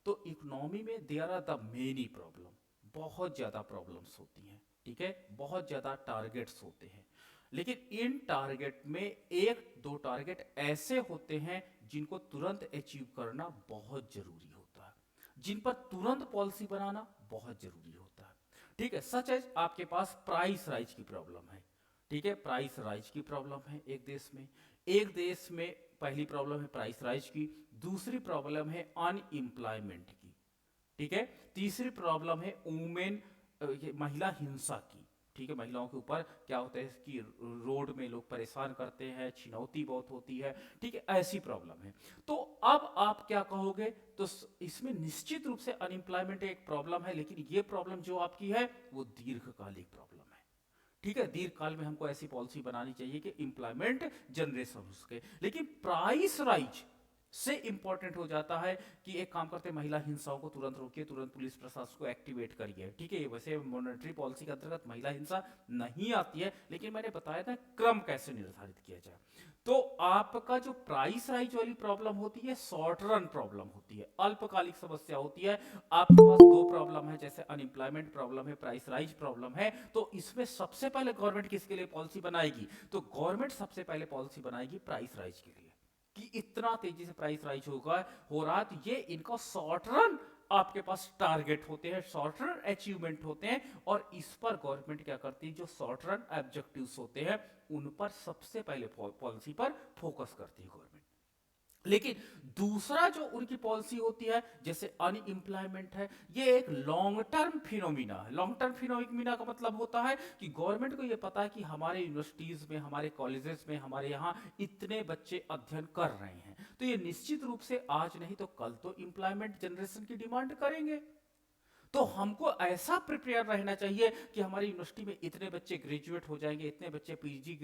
तो इकोनॉमी में there are the many problem, बहुत ज्यादा प्रॉब्लम्स होती हैं, ठीक है, बहुत ज्यादा टारगेट्स होते हैं। लेकिन इन टारगेट में एक दो टारगेट ऐसे होते हैं जिनको तुरंत अचीव करना बहुत जरूरी होता है, जिन पर तुरंत पॉलिसी बनाना बहुत जरूरी होता है, ठीक है। सच है, आपके पास प्राइस राइज की प्रॉब्लम है, ठीक है, प्राइस राइज की प्रॉब्लम है एक देश में पहली प्रॉब्लम है प्राइस राइज की, दूसरी प्रॉब्लम है अनएम्प्लॉयमेंट की, ठीक है, तीसरी प्रॉब्लम है वुमेन, महिला हिंसा की, ठीक है, महिलाओं के ऊपर क्या होता है कि रोड में लोग परेशान करते हैं, छिनौती बहुत होती है, ठीक है, ऐसी प्रॉब्लम है। तो अब आप क्या कहोगे, तो इसमें निश्चित रूप से अनएम्प्लॉयमेंट एक प्रॉब्लम है, लेकिन ये प्रॉब्लम जो आपकी है वो दीर्घकालिक प्रॉब्लम है, ठीक है। दीर्घकाल में हमको ऐसी पॉलिसी बनानी चाहिए कि एम्प्लॉयमेंट जनरेशन हो सके। लेकिन प्राइस राइज से इंपॉर्टेंट हो जाता है कि एक काम करते हैं, महिला हिंसाओं को तुरंत रोकिए, तुरंत पुलिस प्रशासन को एक्टिवेट करिए, ठीक है। वैसे मॉनेटरी पॉलिसी के अंतर्गत महिला हिंसा नहीं आती है, लेकिन मैंने बताया था क्रम कैसे निर्धारित किया जाए। तो आपका जो प्राइस राइज वाली प्रॉब्लम होती है शॉर्ट रन प्रॉब्लम होती है, अल्पकालिक समस्या होती है। आपके पास दो प्रॉब्लम है, जैसे अनएम्प्लॉयमेंट प्रॉब्लम है, प्राइस राइज प्रॉब्लम है, तो इसमें सबसे पहले गवर्नमेंट किसके लिए पॉलिसी बनाएगी, तो गवर्नमेंट सबसे पहले पॉलिसी बनाएगी प्राइस राइज के लिए, कि इतना तेजी से प्राइस राइज हो रहा है, तो ये इनका शॉर्ट रन आपके पास टारगेट होते हैं, शॉर्ट रन अचीवमेंट होते हैं, और इस पर गवर्नमेंट क्या करती है, जो शॉर्ट रन ऑब्जेक्टिव्स होते हैं उन पर सबसे पहले पॉलिसी पर फोकस करती है गवर्नमेंट। लेकिन दूसरा जो उनकी पॉलिसी होती है, जैसे अनएम्प्लॉयमेंट है, ये एक लॉन्ग टर्म फिनोमिना है। लॉन्ग टर्म फिनोमिना का मतलब होता है कि गवर्नमेंट को ये पता है कि हमारे यूनिवर्सिटीज में, हमारे कॉलेजेस में, हमारे यहाँ इतने बच्चे अध्ययन कर रहे हैं, तो ये निश्चित रूप से आज नहीं तो कल तो एम्प्लॉयमेंट जनरेशन की डिमांड करेंगे। तो हमको ऐसा प्रिपेयर रहना चाहिए कि हमारी यूनिवर्सिटी में इतने बच्चे ग्रेजुएट हो जाएंगे, इतने बच्चे पीजी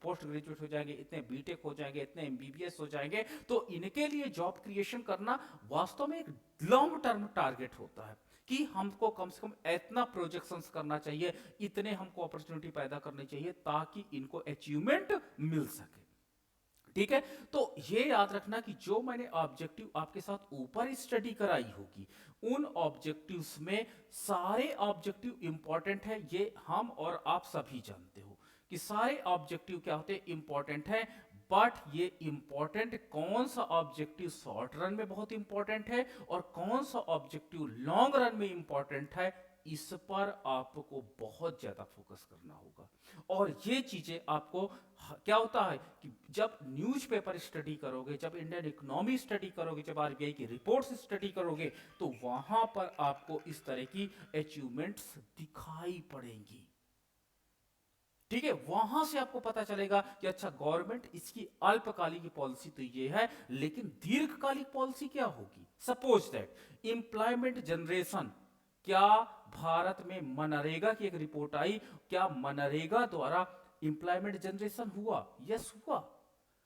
पोस्ट ग्रेजुएट हो जाएंगे, इतने बीटेक हो जाएंगे, इतने एमबीबीएस हो जाएंगे। तो इनके लिए जॉब क्रिएशन करना वास्तव में एक लॉन्ग टर्म टारगेट होता है, कि हमको कम से कम इतना प्रोजेक्शंस करना चाहिए, इतने हमको अपॉर्चुनिटी पैदा करनी चाहिए ताकि इनको अचीवमेंट मिल सके, ठीक है। तो ये याद रखना कि जो मैंने ऑब्जेक्टिव आपके साथ ऊपर स्टडी कराई होगी, उन ऑब्जेक्टिव्स में सारे ऑब्जेक्टिव इंपॉर्टेंट है, ये हम और आप सभी जानते हो कि सारे ऑब्जेक्टिव क्या होते हैं, इंपॉर्टेंट है। बट ये इंपॉर्टेंट कौन सा ऑब्जेक्टिव शॉर्ट रन में बहुत इंपॉर्टेंट है और कौन सा ऑब्जेक्टिव लॉन्ग रन में इंपॉर्टेंट है, इस पर आपको बहुत ज्यादा फोकस करना होगा। और ये चीजें आपको क्या होता है कि जब न्यूज़पेपर स्टडी करोगे, जब इंडियन इकोनॉमी स्टडी करोगे, जब आरबीआई की रिपोर्ट्स स्टडी करोगे, तो वहां पर आपको इस तरह की अचीवमेंट्स दिखाई पड़ेंगी, ठीक है। वहां से आपको पता चलेगा कि अच्छा, गवर्नमेंट इसकी अल्पकालिक की पॉलिसी तो ये है, लेकिन दीर्घकालिक पॉलिसी क्या होगी। सपोज दैट एम्प्लॉयमेंट जनरेशन, क्या भारत में मनरेगा की एक रिपोर्ट आई, क्या मनरेगा द्वारा एम्प्लॉयमेंट जनरेशन हुआ, यस हुआ,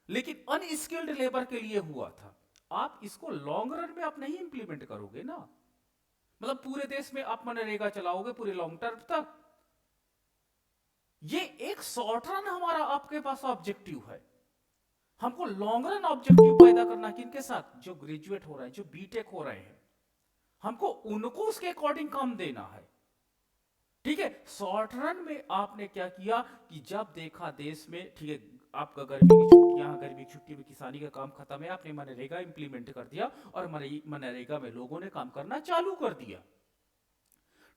लेकिन अनस्किल्ड लेबर के लिए हुआ था। आप इसको लॉन्ग रन में आप नहीं इंप्लीमेंट करोगे ना, मतलब पूरे देश में आप मनरेगा चलाओगे पूरे लॉन्ग टर्म तक, ये एक शॉर्ट रन हमारा आपके पास ऑब्जेक्टिव है। हमको लॉन्ग रन ऑब्जेक्टिव पैदा करना किनके साथ, जो ग्रेजुएट हो रहे हैं, जो बीटेक हो रहे हैं, हमको उनको उसके अकॉर्डिंग काम देना है, ठीक है। शॉर्ट रन में आपने क्या किया कि जब देखा देश में, ठीक है, आपका गर्मी की छुट्टियां, गर्मी की छुट्टी में किसानी का काम खत्म है, आपने मनरेगा इंप्लीमेंट कर दिया और मनरेगा में लोगों ने काम करना चालू कर दिया,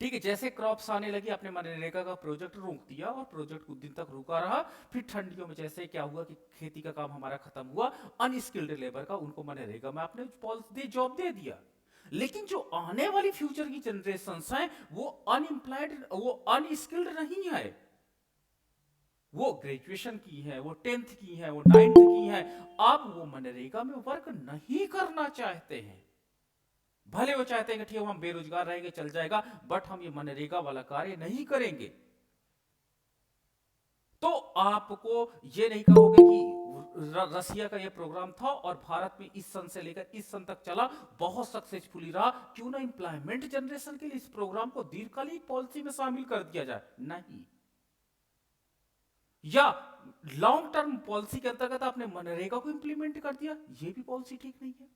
ठीक है। जैसे क्रॉप्स आने लगी, आपने मनरेगा का प्रोजेक्ट रोक दिया और प्रोजेक्ट कुछ दिन तक रुका रहा। फिर ठंडियों में जैसे क्या हुआ कि खेती का काम हमारा खत्म हुआ, अनस्किल्ड लेबर का उनको मनरेगा में आपने जॉब दे दिया। लेकिन जो आने वाली फ्यूचर की जनरेशन हैं, वो अनएम्प्लॉयड, वो अनस्किल्ड नहीं है, वो ग्रेजुएशन की है, वो 10th की है, वो 9th की है, अब वो मनरेगा में वर्क नहीं करना चाहते हैं। भले वो चाहते हैं कि ठीक है हम बेरोजगार रहेंगे चल जाएगा, बट हम ये मनरेगा वाला कार्य नहीं करेंगे। तो आपको ये नहीं कहोगे कि रसिया का ये प्रोग्राम था और भारत में इस सन से लेकर इस सन तक चला, बहुत सक्सेसफुली रहा, क्यों ना इंप्लॉयमेंट जनरेशन के लिए इस प्रोग्राम को दीर्घकालिक पॉलिसी में शामिल कर दिया जाए, नहीं। या लॉन्ग टर्म पॉलिसी के अंतर्गत आपने मनरेगा को इंप्लीमेंट कर दिया, ये भी पॉलिसी ठीक नहीं है।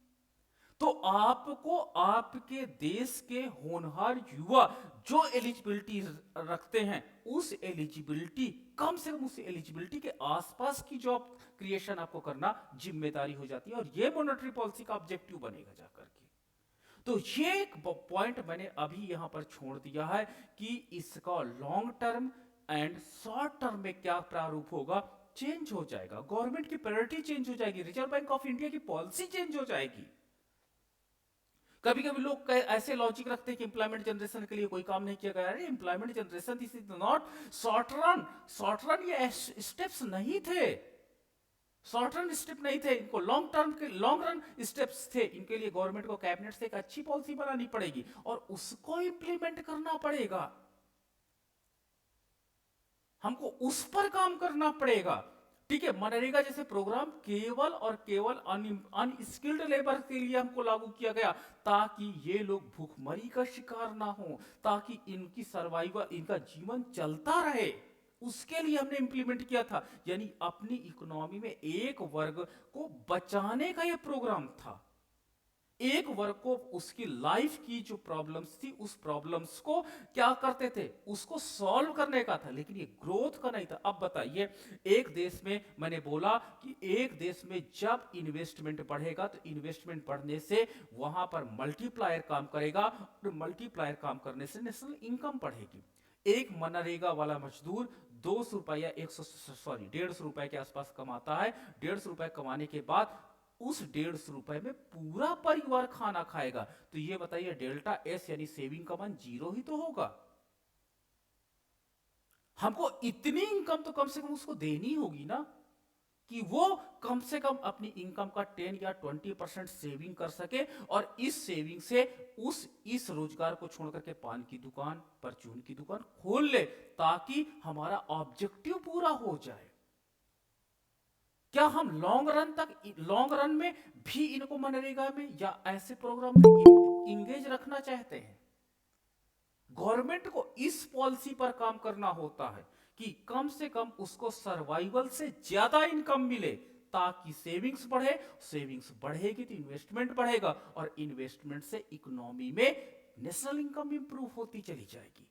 तो आपको आपके देश के होनहार युवा जो एलिजिबिलिटी रखते हैं, उस एलिजिबिलिटी, कम से कम उस एलिजिबिलिटी के आसपास की जॉब क्रिएशन आपको करना जिम्मेदारी हो जाती है, और ये मॉनेटरी पॉलिसी का ऑब्जेक्टिव बनेगा जाकर के। तो ये एक पॉइंट मैंने अभी यहां पर छोड़ दिया है कि इसका long term and short term में क्या प्रारूप होगा, चेंज हो जाएगा। गवर्नमेंट की प्रायोरिटी चेंज हो जाएगी, रिजर्व बैंक ऑफ इंडिया की पॉलिसी चेंज हो जाएगी। कभी कभी लोग ऐसे लॉजिक रखते हैं कि एम्प्लॉयमेंट जनरेशन के लिए कोई काम नहीं किया गया। अरे employment generation this is not short run. Short run ये स्टेप्स नहीं थे, शॉर्ट रन स्टेप नहीं थे, इनको लॉन्ग टर्म के लॉन्ग रन स्टेप्स थे। इनके लिए गवर्नमेंट को कैबिनेट से एक अच्छी पॉलिसी बनानी पड़ेगी और उसको इंप्लीमेंट करना पड़ेगा, हमको उस पर काम करना पड़ेगा। ठीक है, मनरेगा जैसे प्रोग्राम केवल और केवल अनस्किल्ड लेबर के लिए हमको लागू किया गया ताकि ये लोग भूखमरी का शिकार ना हो, ताकि इनकी सर्वाइवल, इनका जीवन चलता रहे, उसके लिए हमने इंप्लीमेंट किया था। यानी अपनी इकोनॉमी में एक वर्ग को बचाने का यह प्रोग्राम था। एक वर्ग को उसकी लाइफ की जो प्रॉब्लम्स थी, उस प्रॉब्लम्स को क्या करते थे, उसको सॉल्व करने का था, लेकिन ये ग्रोथ का नहीं था। अब बताइए, एक देश में, मैंने बोला कि एक देश में जब इन्वेस्टमेंट बढ़ेगा तो इन्वेस्टमेंट बढ़ने से वहां पर मल्टीप्लायर काम करेगा, और मल्टीप्लायर काम करने से नेशनल इनकम बढ़ेगी। एक मनरेगा वाला मजदूर 200 रुपए या 150 रुपए के आसपास कमाता है। 150 रुपए कमाने के बाद उस 150 रुपए में पूरा परिवार खाना खाएगा। तो ये बताइए, डेल्टा एस यानी सेविंग का मान 0 ही तो होगा। हमको इतनी इनकम तो कम से कम उसको देनी होगी ना, कि वो कम से कम अपनी इनकम का 10 या 20% सेविंग कर सके, और इस सेविंग से इस रोजगार को छोड़ करके पान की दुकान, परचून की दुकान खोल ले, ताकि हमारा ऑब्जेक्टिव पूरा हो जाए। क्या हम लॉन्ग रन में भी इनको मनरेगा में या ऐसे प्रोग्राम में इंगेज रखना चाहते हैं? गवर्नमेंट को इस पॉलिसी पर काम करना होता है कि कम से कम उसको सर्वाइवल से ज्यादा इनकम मिले, ताकि सेविंग्स बढ़े, सेविंग्स बढ़ेगी तो इन्वेस्टमेंट बढ़ेगा, और इन्वेस्टमेंट से इकोनॉमी में नेशनल इनकम इंप्रूव होती चली जाएगी।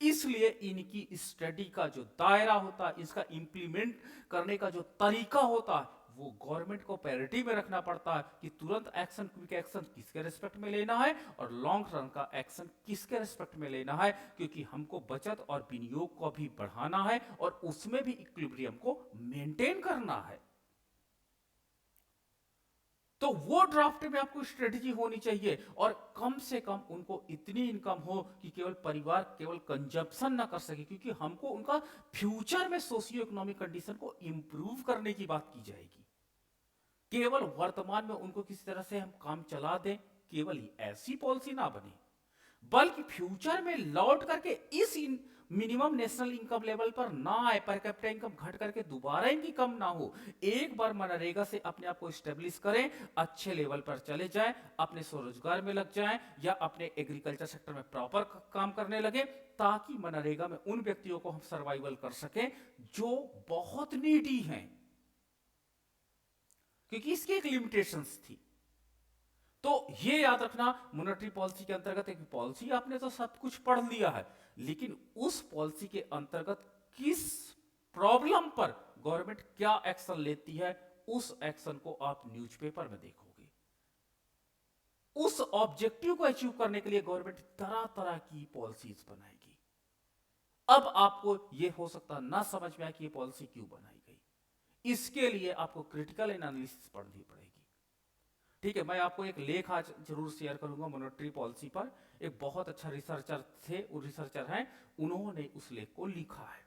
इसलिए इनकी स्टडी का जो दायरा होता है, इसका इंप्लीमेंट करने का जो तरीका होता है, वो गवर्नमेंट को प्रायोरिटी में रखना पड़ता है कि तुरंत एक्शन, क्विक एक्शन किसके रिस्पेक्ट में लेना है, और लॉन्ग रन का एक्शन किसके रिस्पेक्ट में लेना है, क्योंकि हमको बचत और विनियोग को भी बढ़ाना है और उसमें भी इक्विलिब्रियम को मेंटेन करना है। तो वो ड्राफ्ट में आपको स्ट्रेटजी होनी चाहिए, और कम से कम उनको इतनी इनकम हो कि केवल परिवार केवल कंजप्शन ना कर सके, क्योंकि हमको उनका फ्यूचर में सोशियो इकोनॉमिक कंडीशन को इंप्रूव करने की बात की जाएगी। केवल वर्तमान में उनको किसी तरह से हम काम चला दें, केवल ऐसी पॉलिसी ना बने, बल्कि फ्यूचर में लौट करके इस मिनिमम नेशनल इनकम लेवल पर ना आए, पर कैपिटा इनकम घट करके दोबारा इनकी कम ना हो। एक बार मनरेगा से अपने आप को स्टेब्लिश करें, अच्छे लेवल पर चले जाएं, अपने स्वरोजगार में लग जाएं, या अपने एग्रीकल्चर सेक्टर में प्रॉपर काम करने लगे, ताकि मनरेगा में उन व्यक्तियों को हम सर्वाइवल कर सकें जो बहुत नीडी हैं, क्योंकि इसकी एक लिमिटेशंस थी। तो ये याद रखना, मॉनेटरी पॉलिसी के अंतर्गत एक पॉलिसी, आपने तो सब कुछ पढ़ लिया है, लेकिन उस पॉलिसी के अंतर्गत किस प्रॉब्लम पर गवर्नमेंट क्या एक्शन लेती है, उस एक्शन को आप न्यूज़पेपर में देखोगे। उस ऑब्जेक्टिव को अचीव करने के लिए गवर्नमेंट तरह तरह की पॉलिसीज बनाएगी। अब आपको यह हो सकता ना समझ में आए कि यह पॉलिसी क्यों बनाई गई, इसके लिए आपको क्रिटिकल एनालिसिस पढ़नी पड़ेगी। ठीक है, मैं आपको एक लेख आज जरूर शेयर करूंगा मॉनेटरी पॉलिसी पर। एक बहुत अच्छा रिसर्चर थे, वो रिसर्चर हैं, उन्होंने उस लेख को लिखा है।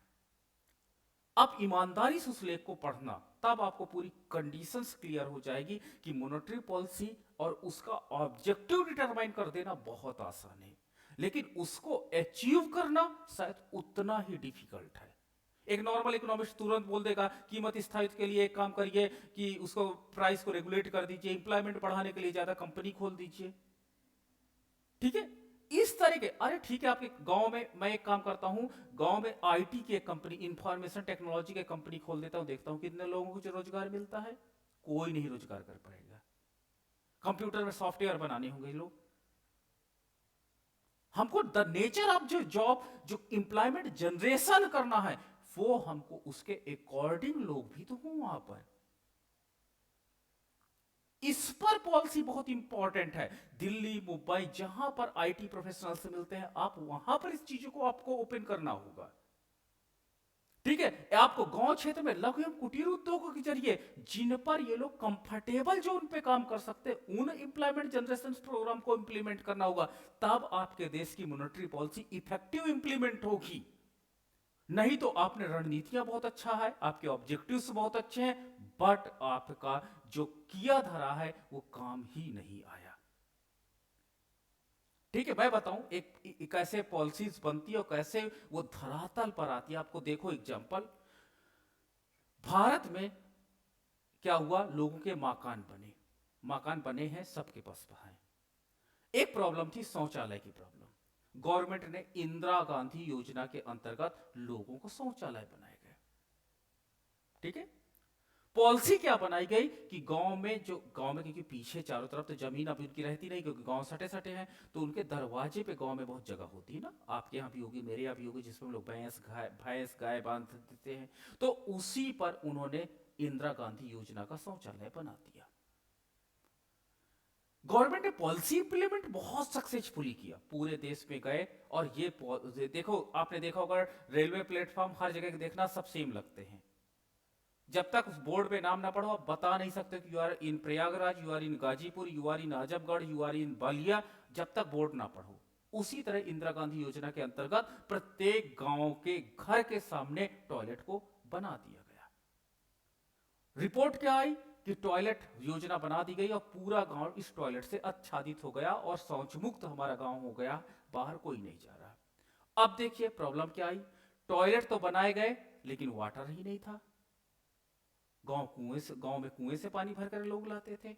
आप ईमानदारी से उस लेख को पढ़ना, तब आपको पूरी कंडीशंस क्लियर हो जाएगी कि मॉनेटरी पॉलिसी और उसका ऑब्जेक्टिव डिटरमाइन कर देना बहुत आसान है, लेकिन उसको अचीव करना शायद उतना ही डिफिकल्ट है। एक नॉर्मल इकोनॉमिस्ट तुरंत बोल देगा कीमत स्थायित्व के लिए एक काम करिए कि उसको प्राइस को रेगुलेट कर दीजिए, एम्प्लॉयमेंट बढ़ाने के लिए ज्यादा कंपनी खोल दीजिए। ठीक है, इस तरह के, अरे ठीक है, आपके गांव में मैं एक काम करता हूं, गांव में आईटी की एक कंपनी, इंफॉर्मेशन टेक्नोलॉजी की कंपनी खोल देता हूं, देखता हूं कितने लोगों को रोजगार मिलता है। कोई नहीं रोजगार कर पाएगा। कंप्यूटर में सॉफ्टवेयर बनाने होंगे लोग। हमको द नेचर ऑफ जो जॉब, जो एम्प्लॉयमेंट जनरेशन करना है, वो हमको उसके अकॉर्डिंग लोग भी तो हों वहां पर। इस पर पॉलिसी बहुत इंपॉर्टेंट है। दिल्ली, मुंबई, जहां पर आईटी प्रोफेशनल से मिलते हैं, आप वहां पर इस चीजों को आपको ओपन करना होगा। ठीक है, आपको गांव क्षेत्र में लघु एवं कुटीर उद्योगों के जरिए जिन पर ये लोग कंफर्टेबल जो उन पे काम कर सकते हैं, उन इंप्लॉयमेंट जनरेशन प्रोग्राम को इंप्लीमेंट करना होगा। तब आपके देश की मॉनेटरी पॉलिसी इफेक्टिव इंप्लीमेंट होगी। नहीं तो आपने रणनीतियां बहुत अच्छा है, आपके ऑब्जेक्टिव्स बहुत अच्छे हैं, बट आपका जो किया धरा है वो काम ही नहीं आया। ठीक है, मैं बताऊं एक कैसे पॉलिसीज बनती है और कैसे वो धरातल पर आती है। आपको देखो एग्जांपल, भारत में क्या हुआ, लोगों के मकान बने हैं, सबके पास है। एक प्रॉब्लम थी शौचालय की प्रॉब्लम। गवर्नमेंट ने इंदिरा गांधी योजना के अंतर्गत लोगों को शौचालय बनाए गए। ठीक है, पॉलिसी क्या बनाई गई कि गांव में क्योंकि पीछे चारों तरफ तो जमीन अभी उनकी रहती नहीं, क्योंकि गांव सटे सटे हैं, तो उनके दरवाजे पे गांव में बहुत जगह होती है ना, आपके यहाँ भी होगी, मेरे यहाँ भी होगी, जिसमें हम लोग भैंस गाय बांध देते हैं। तो उसी पर उन्होंने इंदिरा गांधी योजना का शौचालय बना दिया। गवर्नमेंट ने पॉलिसी इंप्लीमेंट बहुत सक्सेसफुली किया, पूरे देश में गए। और ये देखो, आपने देखा होगा रेलवे प्लेटफॉर्म हर जगह देखना सब सेम लगते हैं। जब तक उस बोर्ड पे नाम ना पढ़ो, आप बता नहीं सकते कि you are in Prayagraj, you are in Ghazipur, you are in Azamgarh, you are in Ballia, जब तक बोर्ड ना पढ़ो। उसी तरह इंदिरा गांधी योजना के अंतर्गत प्रत्येक गांव के घर के सामने टॉयलेट को बना दिया गया। रिपोर्ट क्या आई कि टॉयलेट योजना बना दी गई और पूरा गांव इस टॉयलेट से आच्छादित हो गया और शौच मुक्त हमारा गांव हो गया, बाहर कोई नहीं जा रहा। अब देखिए प्रॉब्लम क्या आई, टॉयलेट तो बनाए गए लेकिन वाटर ही नहीं था। गांव में कुएं से पानी भरकर लोग लाते थे।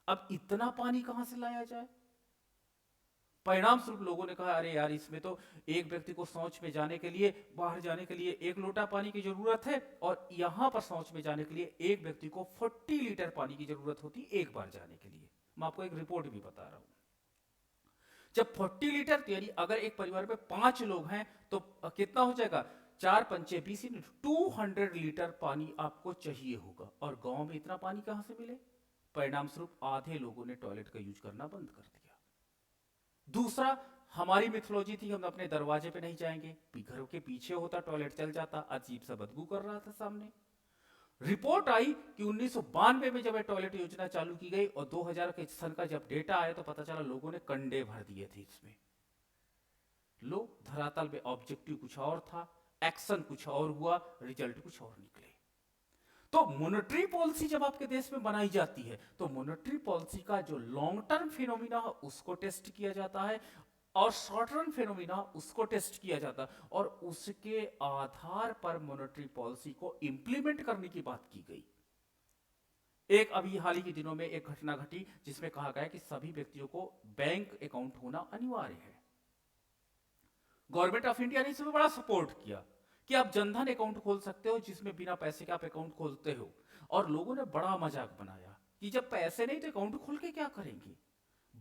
अब इतना पानी कहां से लाया जाए? परिणाम स्वरूप लोगों ने कहा, अरे यार, इसमें तो एक व्यक्ति को शौच में जाने के लिए, बाहर जाने के लिए 1 लोटा पानी की जरूरत है, और यहां पर शौच में जाने के लिए एक व्यक्ति को 40 लीटर पानी की जरूरत होती एक बार जाने के लिए। मैं आपको एक रिपोर्ट भी बता रहा हूं। जब 40 लीटर, यानी अगर एक परिवार में 5 लोग हैं तो कितना हो जाएगा, 4 पंचे 20, 200 लीटर पानी आपको चाहिए होगा। और गांव में इतना पानी कहां से मिले? परिणाम स्वरूप आधे लोगों ने टॉयलेट का यूज करना बंद कर दिया। दूसरा, हमारी मिथोलॉजी थी हम अपने दरवाजे पे नहीं जाएंगे, घरों के पीछे होता टॉयलेट, चल जाता, अजीब सा बदबू कर रहा था सामने। रिपोर्ट आई कि 1992 में जब टॉयलेट योजना चालू की गई और 2000 के सन का जब डेटा आया तो पता चला लोगों ने कंडे भर दिए थे इसमें। लोग धरातल में ऑब्जेक्टिव कुछ और था, एक्शन कुछ और हुआ, रिजल्ट कुछ और निकले। तो मॉनेटरी पॉलिसी जब आपके देश में बनाई जाती है तो मॉनेटरी पॉलिसी का जो लॉन्ग टर्म फिनोमिना उसको टेस्ट किया जाता है और शॉर्ट टर्म फिनोमिना उसको टेस्ट किया जाता है, और उसके आधार पर मॉनेटरी पॉलिसी को इंप्लीमेंट करने की बात की गई। एक अभी हाल ही के दिनों में एक घटना घटी जिसमें कहा गया कि सभी व्यक्तियों को बैंक अकाउंट होना अनिवार्य है। गवर्नमेंट ऑफ इंडिया ने इसमें बड़ा सपोर्ट किया कि आप जनधन अकाउंट खोल सकते हो, जिसमें बिना पैसे के आप अकाउंट खोलते हो। और लोगों ने बड़ा मजाक बनाया कि जब पैसे नहीं तो अकाउंट खोल के क्या करेंगे।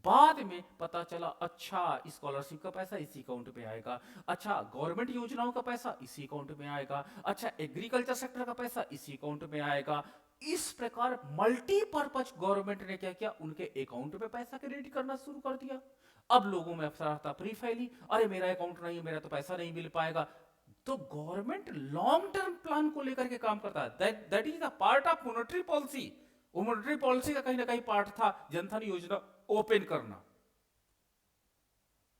बाद में पता चला, अच्छा स्कॉलरशिप का पैसा इसी अकाउंट में आएगा, अच्छा गवर्नमेंट योजनाओं का पैसा इसी अकाउंट में आएगा, अच्छा एग्रीकल्चर सेक्टर का पैसा इसी अकाउंट में आएगा। इस प्रकार मल्टीपर्पज गवर्नमेंट ने क्या किया, उनके अकाउंट में पैसा क्रेडिट करना शुरू कर दिया। अब लोगों में अफरा-तफरी फैली, अरे मेरा अकाउंट नहीं, मेरा तो पैसा नहीं मिल पाएगा। तो गवर्नमेंट लॉन्ग टर्म प्लान को लेकर के काम करता है। That is the part of monetary policy. वो मॉनेटरी पॉलिसी का कहीं ना कहीं पार्ट था जनधन योजना ओपन करना।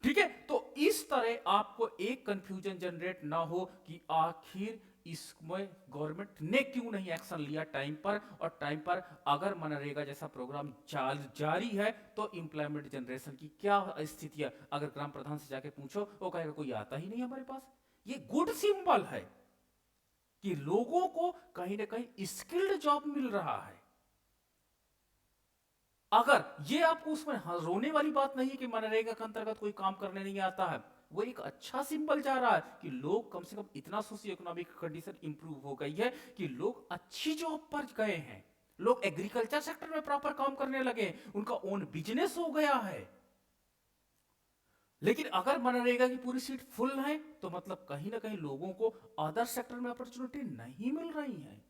ठीक है, तो इस तरह आपको एक कंफ्यूजन जनरेट ना हो कि आखिर इसमें गवर्नमेंट ने क्यों नहीं एक्शन लिया टाइम पर, और टाइम पर अगर मनरेगा जैसा प्रोग्राम जारी है तो इंप्लॉयमेंट जनरेशन की क्या स्थिति है। अगर ग्राम प्रधान से जाके पूछो, वो कहेगा कोई आता ही नहीं हमारे पास। ये गुड सिंबल है कि लोगों को कहीं ना कहीं स्किल्ड जॉब मिल रहा है। अगर ये आपको उसमें रोने वाली बात नहीं है कि मनरेगा के अंतर्गत कोई काम करने नहीं आता है, वो एक अच्छा सिंबल जा रहा है कि लोग कम से कम इतना सोशियो इकोनॉमिक कंडीशन इंप्रूव हो गई है कि लोग अच्छी जॉब पर गए हैं। लोग एग्रीकल्चर सेक्टर में प्रॉपर काम करने लगे, उनका ओन बिजनेस हो गया है। लेकिन अगर मनरेगा की पूरी सीट फुल है तो मतलब कहीं ना कहीं लोगों को अदर सेक्टर में अपॉर्चुनिटी नहीं मिल रही है।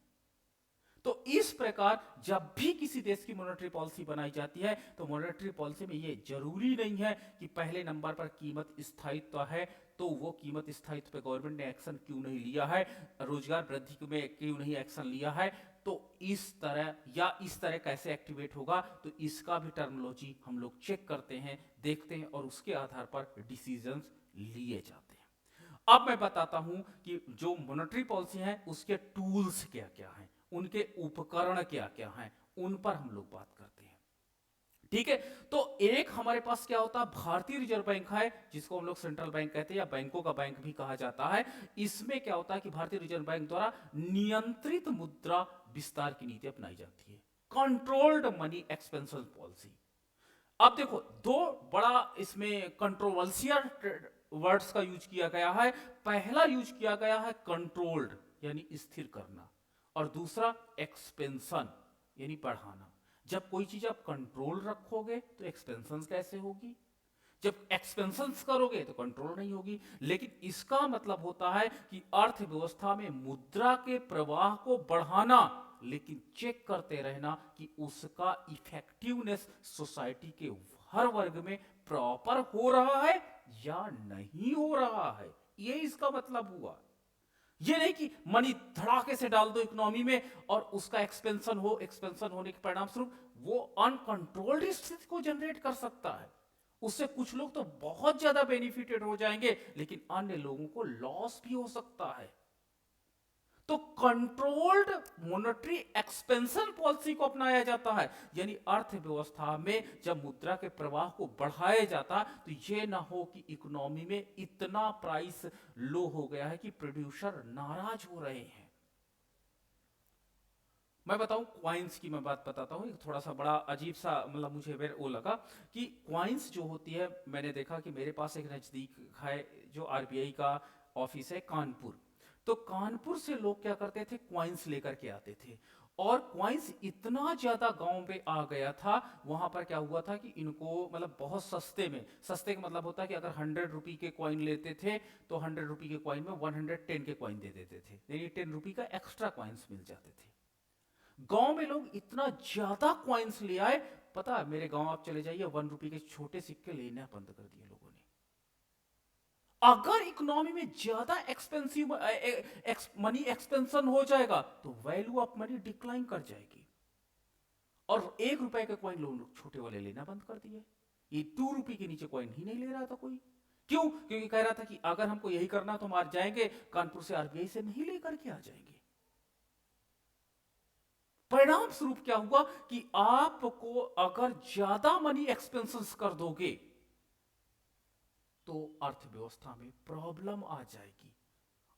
तो इस प्रकार जब भी किसी देश की मॉनेटरी पॉलिसी बनाई जाती है तो मॉनेटरी पॉलिसी में ये जरूरी नहीं है कि पहले नंबर पर कीमत स्थायित्व है तो वो कीमत स्थायित्व पे गवर्नमेंट ने एक्शन क्यों नहीं लिया है, रोजगार वृद्धि में क्यों नहीं एक्शन लिया है, तो इस तरह या इस तरह कैसे एक्टिवेट होगा, तो इसका भी टर्मिनोलॉजी हम लोग चेक करते हैं, देखते हैं और उसके आधार पर डिसीजंस लिए जाते हैं। अब मैं बताता हूं कि जो मॉनेटरी पॉलिसी है उसके टूल्स क्या क्या हैं, उनके उपकरण क्या क्या हैं, उन पर हम लोग बात करते हैं। ठीक है, तो एक हमारे पास क्या होता है, भारतीय रिजर्व बैंक है जिसको हम लोग सेंट्रल बैंक कहते हैं या बैंकों का बैंक भी कहा जाता है। इसमें क्या होता है कि भारतीय रिजर्व बैंक द्वारा नियंत्रित मुद्रा विस्तार की नीति अपनाई जाती है, कंट्रोल्ड मनी एक्सपेंशन पॉलिसी। अब देखो दो बड़ा इसमें कंट्रोवर्शियल वर्ड्स का यूज किया गया है। पहला यूज किया गया है कंट्रोल्ड यानी स्थिर करना, और दूसरा एक्सपेंशन यानी बढ़ाना। जब कोई चीज आप कंट्रोल रखोगे तो एक्सपेंशन कैसे होगी, जब एक्सपेंशन करोगे तो कंट्रोल नहीं होगी। लेकिन इसका मतलब होता है कि अर्थव्यवस्था में मुद्रा के प्रवाह को बढ़ाना, लेकिन चेक करते रहना कि उसका इफेक्टिवनेस सोसाइटी के हर वर्ग में प्रॉपर हो रहा है या नहीं हो रहा है, ये इसका मतलब हुआ। ये नहीं कि मनी धड़ाके से डाल दो इकोनॉमी में और उसका एक्सपेंशन हो, एक्सपेंशन होने के परिणाम स्वरूप वो अनकंट्रोल्ड स्थिति को जनरेट कर सकता है। उससे कुछ लोग तो बहुत ज्यादा बेनिफिटेड हो जाएंगे लेकिन अन्य लोगों को लॉस भी हो सकता है। तो कंट्रोल्ड मॉनेटरी एक्सपेंशन पॉलिसी को अपनाया जाता है, यानी अर्थव्यवस्था में जब मुद्रा के प्रवाह को बढ़ाया जाता है तो यह ना हो कि इकोनॉमी में इतना प्राइस लो हो गया है कि प्रोड्यूसर नाराज हो रहे हैं। मैं बताऊं क्वाइंस की, मैं बात बताता हूं, थोड़ा सा बड़ा अजीब सा मतलब मुझे वो लगा कि क्वाइंस जो होती है, मैंने देखा कि मेरे पास एक नजदीक है जो आरबीआई का ऑफिस है कानपुर। तो कानपुर से लोग क्या करते थे, क्वाइंस लेकर के आते थे, और क्वाइंस इतना ज्यादा गांव में आ गया था, वहां पर क्या हुआ था कि इनको मतलब बहुत सस्ते में, सस्ते का मतलब होता है कि अगर 100 रुपी के कॉइन लेते थे तो 100 रुपी के कॉइन में 110 के कॉइन दे देते थे, यानी 10 रुपी का एक्स्ट्रा कॉइन्स मिल जाते थे। गांव में लोग इतना ज्यादा कॉइन्स ले आए, पता है मेरे गांव आप चले जाइए 1 रुपी के छोटे सिक्के लेना बंद कर दिए लोगों ने। अगर इकोनॉमी में ज्यादा एक्सपेंसिव मनी एक्सपेंशन हो जाएगा तो वैल्यू ऑफ मनी डिक्लाइन कर जाएगी, और 1 रुपए के कॉइन लोग छोटे वाले लेना बंद कर दिए। ये 2 रुपी के नीचे कॉइन ही नहीं ले रहा था कोई। क्यों? क्योंकि कह रहा था कि अगर हमको यही करना तो हम आज जाएंगे कानपुर से आरबीआई से नहीं लेकर के आ जाएंगे। परिणाम स्वरूप क्या हुआ कि आपको अगर ज्यादा मनी एक्सपेंसेस कर दोगे तो अर्थव्यवस्था में प्रॉब्लम आ जाएगी,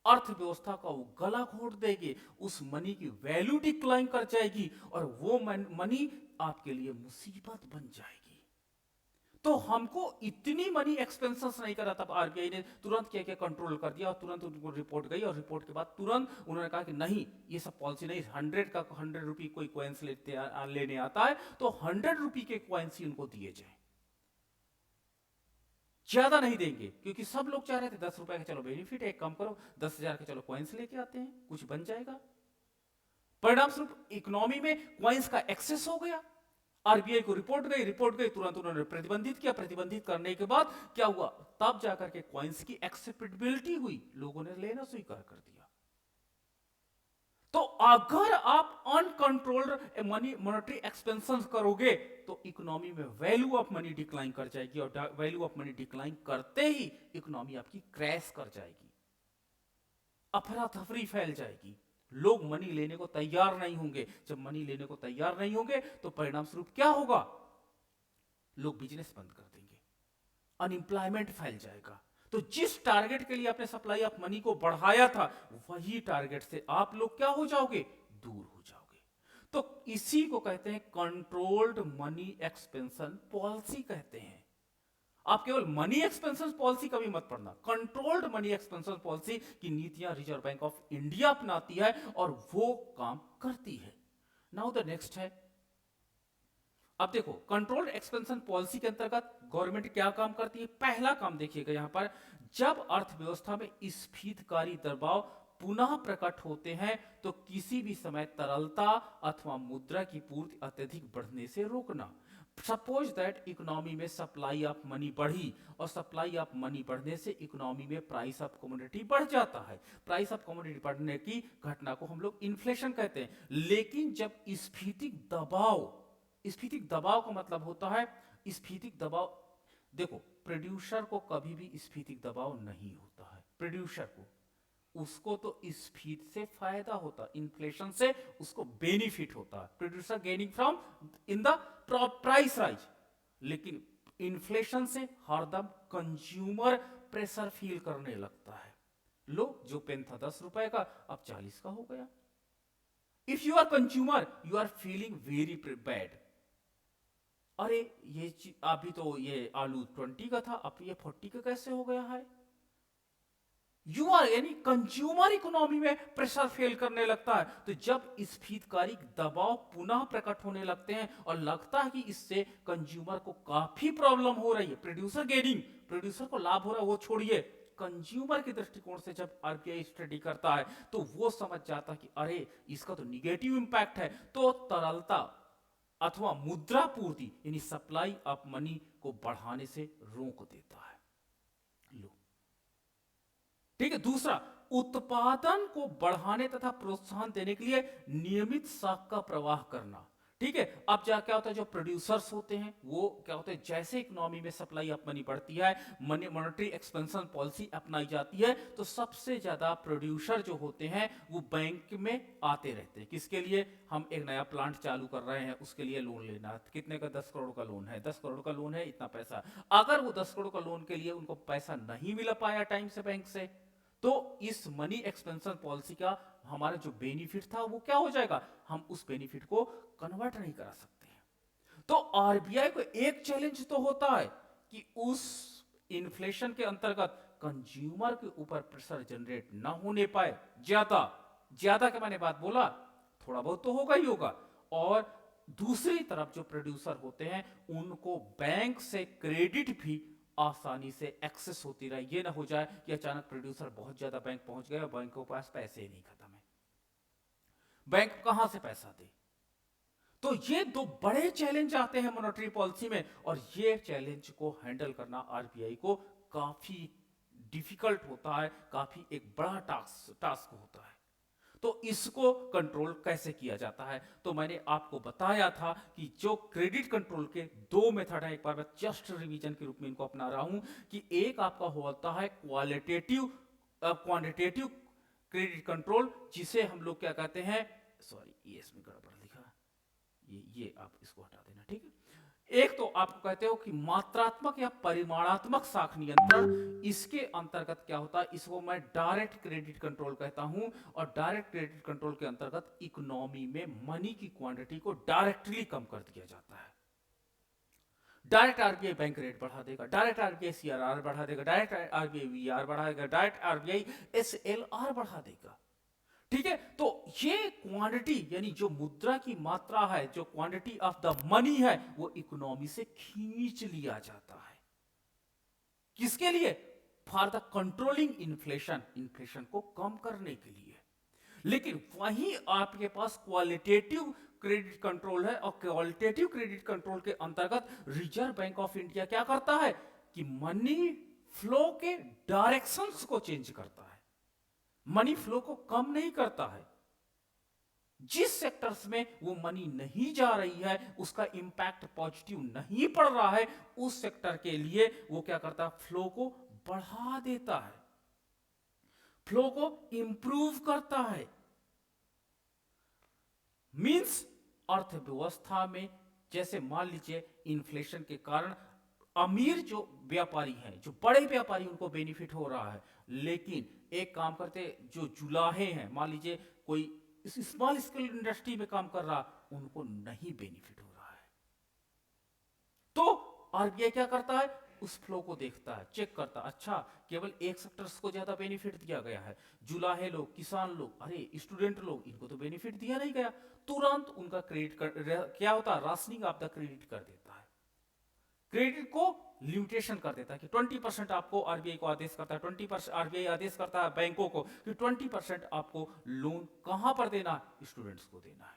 अर्थव्यवस्था का वो गला घोट देगी, उस मनी की वैल्यू डिक्लाइन कर जाएगी और वो मनी आपके लिए मुसीबत बन जाएगी। तो हमको इतनी मनी एक्सपेंसेस नहीं करा, तब आरबीआई ने तुरंत क्या क्या कंट्रोल कर दिया और तुरंत उनको रिपोर्ट गई, और रिपोर्ट के बाद तुरंत उन्होंने कहा कि नहीं ये सब पॉलिसी नहीं, 100 रुपी कोई कॉइन्स लेने आता है तो 100 रुपी के कॉइन्स ही उनको दिए जाए, ज्यादा नहीं देंगे। क्योंकि सब लोग चाह रहे थे 10 रुपए का, चलो बेनिफिट एक कम करो, 10,000 के चलो कॉइन्स लेके आते हैं, कुछ बन जाएगा। परिणाम स्वरूप इकोनॉमी में कॉइन्स का एक्सेस हो गया, आरबीआई को रिपोर्ट गई, तुरंत उन्होंने प्रतिबंधित किया, प्रतिबंधित करने के बाद क्या हुआ, तब जाकर के कॉइन्स की एक्सेप्टेबिलिटी हुई, लोगों ने लेना स्वीकार कर दिया। तो अगर आप अनकंट्रोल्ड मनी मॉनेटरी एक्सपेंशन करोगे तो इकोनॉमी में वैल्यू ऑफ मनी डिक्लाइन कर जाएगी, और वैल्यू ऑफ मनी डिक्लाइन करते ही इकोनॉमी आपकी क्रैश कर जाएगी, अफरा तफरी फैल जाएगी, लोग मनी लेने को तैयार नहीं होंगे। जब मनी लेने को तैयार नहीं होंगे तो परिणाम स्वरूप क्या होगा, लोग बिजनेस बंद कर देंगे, अनएम्प्लॉयमेंट फैल जाएगा। तो जिस टारगेट के लिए आपने सप्लाई ऑफ मनी को बढ़ाया था वही टारगेट से आप लोग क्या हो जाओगे, दूर हो जाओगे। तो इसी को कहते हैं कंट्रोल्ड मनी एक्सपेंशन पॉलिसी कहते हैं। आप केवल मनी एक्सपेंशन पॉलिसी कभी मत पढ़ना, कंट्रोल्ड मनी एक्सपेंशन पॉलिसी की नीतियां रिजर्व बैंक ऑफ इंडिया अपनाती है और वो काम करती है। नाउ द नेक्स्ट है, अब देखो कंट्रोल्ड एक्सपेंशन पॉलिसी के अंतर्गत गवर्नमेंट क्या काम करती है। पहला काम देखिएगा यहां पर, जब अर्थव्यवस्था में स्फीतकारी दबाव पुनः प्रकट होते हैं तो किसी भी समय तरलता अथवा मुद्रा की पूर्ति अत्यधिक बढ़ने से रोकना। सपोज दैट इकोनॉमी में सप्लाई ऑफ मनी बढ़ी और सप्लाई ऑफ मनी बढ़ने से इकोनॉमी में प्राइस ऑफ कमोडिटी बढ़ जाता है। प्राइस ऑफ कमोडिटी बढ़ने की घटना को हम लोग इन्फ्लेशन कहते हैं। लेकिन जब स्फीतिक दबाव, स्फीतिक दबाव का मतलब होता है, स्फीतिक दबाव, देखो प्रोड्यूसर को कभी भी स्फीतिक दबाव नहीं होता है। प्रोड्यूसर को, उसको तो स्फीत से फायदा होता है, इन्फ्लेशन से उसको बेनिफिट होता है, producer gaining from in the price rise. लेकिन इन्फ्लेशन से हरदम कंज्यूमर प्रेशर फील करने लगता है। लो, जो पेन था 10 रुपए का अब 40 का हो गया। If you are consumer you are feeling very bad. अरे ये अभी तो ये आलू 20 का था, अब ये 40 का कैसे हो गया है। यू आर यानी कंज्यूमर इकोनॉमी में प्रेशर फेल करने लगता है। तो जब स्फीतकारी दबाव पुनः प्रकट होने लगते हैं और लगता है कि इससे कंज्यूमर को काफी प्रॉब्लम हो रही है, प्रोड्यूसर गेनिंग, प्रोड्यूसर को लाभ हो रहा है, वो छोड़िए, कंज्यूमर के दृष्टिकोण से जब आरबीआई स्टडी करता है तो वो समझ जाता है कि अरे इसका तो निगेटिव इंपैक्ट है, तो तरलता अथवा मुद्रा पूर्ति यानी सप्लाई ऑफ मनी को बढ़ाने से रोक देता है। लो, ठीक है। दूसरा, उत्पादन को बढ़ाने तथा प्रोत्साहन देने के लिए नियमित साख का प्रवाह करना। ठीक है। अब क्या होता है, जो प्रोड्यूसर्स होते हैं वो क्या होते हैं, जैसे इकोनॉमी में सप्लाई ऑफ मनी बढ़ती है, मनी मॉनेटरी एक्सपेंशन पॉलिसी अपनाई जाती है, तो सबसे ज्यादा प्रोड्यूसर जो होते हैं वो बैंक में आते रहते हैं। किसके लिए, हम एक नया प्लांट चालू कर रहे हैं, उसके लिए लोन लेना है। कितने का, 10 करोड़ का लोन है, 10 करोड़ का लोन है, इतना पैसा। अगर वो 10 करोड़ का लोन के लिए उनको पैसा नहीं मिल पाया टाइम से बैंक से, तो इस मनी एक्सपेंशन पॉलिसी का हमारा जो बेनिफिट था वो क्या हो जाएगा, हम उस बेनिफिट को कन्वर्ट नहीं करा सकते हैं। तो आरबीआई को एक चैलेंज तो होता है कि उस इन्फ्लेशन के अंतर्गत कंज्यूमर के ऊपर प्रेशर जनरेट ना होने पाए। ज्यादा ज्यादा के मैंने बात बोला, थोड़ा बहुत तो होगा ही होगा। और दूसरी तरफ जो प्रोड्यूसर होते हैं उनको बैंक से क्रेडिट भी आसानी से एक्सेस होती रहे। ये ना हो जाए कि अचानक प्रोड्यूसर बहुत ज्यादा बैंक पहुंच गया, बैंक के पास पैसे ही नहीं, खत्म है, बैंक कहां से पैसा दे। तो ये दो बड़े चैलेंज आते हैं मॉनेटरी पॉलिसी में, और ये चैलेंज को हैंडल करना आरबीआई को काफी डिफिकल्ट होता है, काफी एक बड़ा टास्क होता है। तो इसको कंट्रोल कैसे किया जाता है, तो मैंने आपको बताया था कि जो क्रेडिट कंट्रोल के दो मेथड है, एक बार मैं जस्ट रिवीजन के रूप में इनको अपना रहा हूं, कि एक आपका होता है क्वांटिटेटिव क्रेडिट कंट्रोल, जिसे हम लोग क्या कहते हैं, सॉरी ये इसमें गड़बड़ लिखा, ये आप इसको हटा देना, ठीक है। एक तो आपको कहते हो कि मात्रात्मक या परिमाणात्मक साख नियंत्रण, इसके अंतर्गत क्या होता है, इसको मैं डायरेक्ट क्रेडिट कंट्रोल कहता हूं। और डायरेक्ट क्रेडिट कंट्रोल के अंतर्गत इकोनॉमी में मनी की क्वांटिटी को डायरेक्टली कम कर दिया जाता है। डायरेक्ट आरबीआई बैंक रेट बढ़ा देगा, डायरेक्ट आरबीआई सीआरआर बढ़ा देगा, डायरेक्ट आरबीआई वीआर बढ़ा देगा, डायरेक्ट आरबीआई एसएलआर बढ़ा देगा। ठीक है। तो ये क्वांटिटी यानी जो मुद्रा की मात्रा है, जो क्वांटिटी ऑफ द मनी है, वो इकोनॉमी से खींच लिया जाता है। किसके लिए, for the controlling inflation, inflation को कम करने के लिए। लेकिन वहीं आपके पास क्वालिटेटिव क्रेडिट कंट्रोल है, और क्वालिटेटिव क्रेडिट कंट्रोल के अंतर्गत रिजर्व बैंक ऑफ इंडिया क्या करता है कि मनी फ्लो के डायरेक्शंस को चेंज करता है, मनी फ्लो को कम नहीं करता है। जिस सेक्टर्स में वो मनी नहीं जा रही है, उसका इंपैक्ट पॉजिटिव नहीं पड़ रहा है, उस सेक्टर के लिए वो क्या करता है, फ्लो को बढ़ा देता है, फ्लो को इंप्रूव करता है। मींस अर्थव्यवस्था में जैसे मान लीजिए इन्फ्लेशन के कारण अमीर जो व्यापारी हैं, जो बड़े व्यापारी, उनको बेनिफिट हो रहा है, लेकिन एक काम करते जो जुलाहे हैं, मान लीजिए कोई स्मॉल स्केल इंडस्ट्री में काम कर रहा, उनको नहीं बेनिफिट हो रहा है। तो आरबीआई क्या करता है, उस फ्लो को देखता है, चेक करता है, अच्छा केवल एक सेक्टर्स को ज्यादा बेनिफिट दिया गया है, जुलाहे लोग, किसान लोग, अरे स्टूडेंट लोग, इनको तो बेनिफिट दिया नहीं गया, तुरंत उनका क्या होता है, राशनिंग ऑफ द क्रेडिट कर देता है, क्रेडिट को लिमिटेशन कर देता है कि 20% आपको, आरबीआई को आदेश करता है, 20% आरबीआई आदेश करता है बैंकों को कि 20% आपको लोन कहां पर देना है, स्टूडेंट्स को देना है।